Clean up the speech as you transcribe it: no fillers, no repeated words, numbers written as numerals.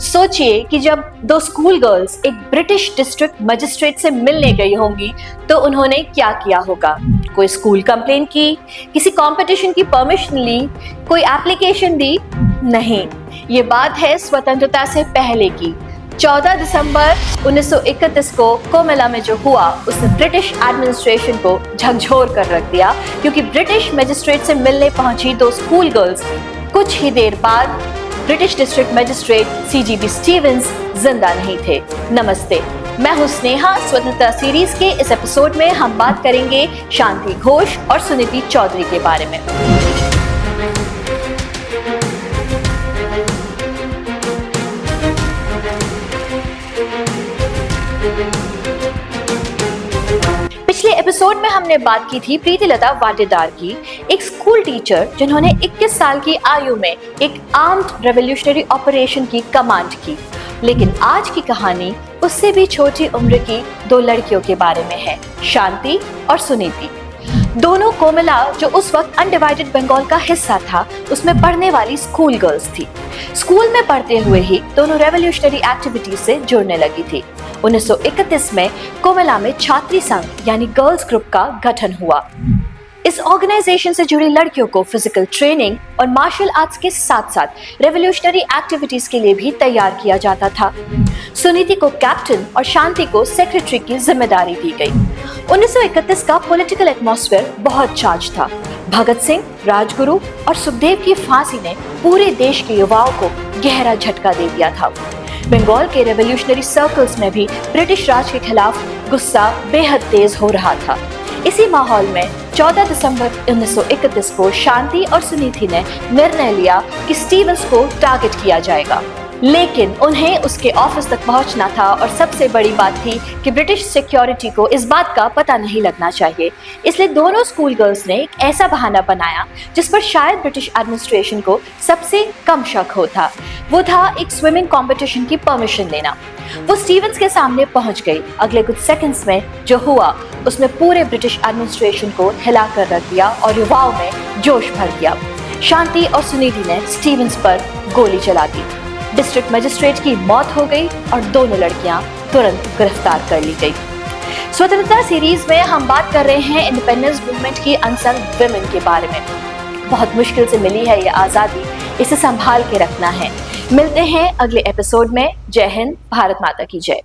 सोचिए कि जब दो स्कूल गर्ल्स एक ब्रिटिश डिस्ट्रिक्ट मजिस्ट्रेट से मिलने गई होंगी तो उन्होंने क्या किया होगा। कोई स्कूल कंप्लेन की, किसी कंपटीशन की परमिशन ली, कोई एप्लीकेशन दी? नहीं, ये बात है स्वतंत्रता से पहले की। 14 दिसंबर 1931 को कोमेला में जो हुआ उसने ब्रिटिश एडमिनिस्ट्रेशन को झकझोर कर रख दिया, क्योंकि ब्रिटिश मजिस्ट्रेट से मिलने पहुंची दो स्कूल गर्ल्स कुछ ही देर बाद ब्रिटिश डिस्ट्रिक्ट मजिस्ट्रेट सीजीबी स्टीवेंस जिंदा नहीं थे। नमस्ते, मैं हूं स्नेहा। स्वतंत्रता सीरीज के इस एपिसोड में हम बात करेंगे शांति घोष और सुनीति चौधरी के बारे में। पिछले एपिसोड में हमने बात की थी प्रीतिलता वाडेदार की, एक स्कूल टीचर जिन्होंने 21 साल की आयु में एक आर्म्ड रेवोल्यूशनरी ऑपरेशन की कमांड की। लेकिन आज की कहानी उससे भी छोटी उम्र की दो लड़कियों के बारे में है, शांति और सुनीति। दोनों कोमला, जो उस वक्त अनडिवाइडेड बंगाल का हिस्सा था, उसमें पढ़ने वाली स्कूल गर्ल्स थी। स्कूल में पढ़ते हुए ही दोनों रेवोल्यूशनरी एक्टिविटीज से जुड़ने लगी थी। 1931 में कोमला में छात्री संघ यानी गर्ल्स ग्रुप का गठन हुआ। इस ऑर्गेनाइजेशन से जुड़ी लड़कियों को फिजिकल ट्रेनिंग और मार्शल आर्ट्स के साथ साथ रेवोल्यूशनरी एक्टिविटीज के लिए भी तैयार किया जाता था। सुनीति को कैप्टन और शांति को सेक्रेटरी की जिम्मेदारी दी गई। 1931 का पॉलिटिकल एटमॉस्फेयर बहुत चार्ज था। भगत सिंह, राजगुरु और सुखदेव की फांसी ने पूरे देश के युवाओं को गहरा झटका दे दिया था। बंगाल के रेवोल्यूशनरी सर्कल्स में भी ब्रिटिश राज के खिलाफ गुस्सा बेहद तेज हो रहा था। इसी माहौल में 14 दिसंबर 1931 को शांति और सुनीति ने निर्णय लिया कि स्टीवेंस को टारगेट किया जाएगा। लेकिन उन्हें उसके ऑफिस तक पहुंचना था और सबसे बड़ी बात थी कि ब्रिटिश सिक्योरिटी को इस बात का पता नहीं लगना चाहिए। इसलिए दोनों स्कूल गर्ल्स ने एक ऐसा बहाना बनाया जिस पर शायद ब्रिटिश एडमिनिस्ट्रेशन को सबसे कम शक होता। वो था एक स्विमिंग कंपटीशन की परमिशन लेना। वो स्टीवेंस के सामने पहुंच गई। अगले कुछ सेकंड्स में जो हुआ उसने पूरे ब्रिटिश एडमिनिस्ट्रेशन को हिला कर रख दिया और युवाओं में जोश भर दिया। शांति और सुनीति ने स्टीवेंस पर गोली चला दी। डिस्ट्रिक्ट मजिस्ट्रेट की मौत हो गई और दोनों लड़कियां तुरंत गिरफ्तार कर ली गई। स्वतंत्रता सीरीज में हम बात कर रहे हैं इंडिपेंडेंस मूवमेंट की अनसंग विमेन के बारे में। बहुत मुश्किल से मिली है ये आजादी, इसे संभाल के रखना है। मिलते हैं अगले एपिसोड में। जय हिंद, भारत माता की जय।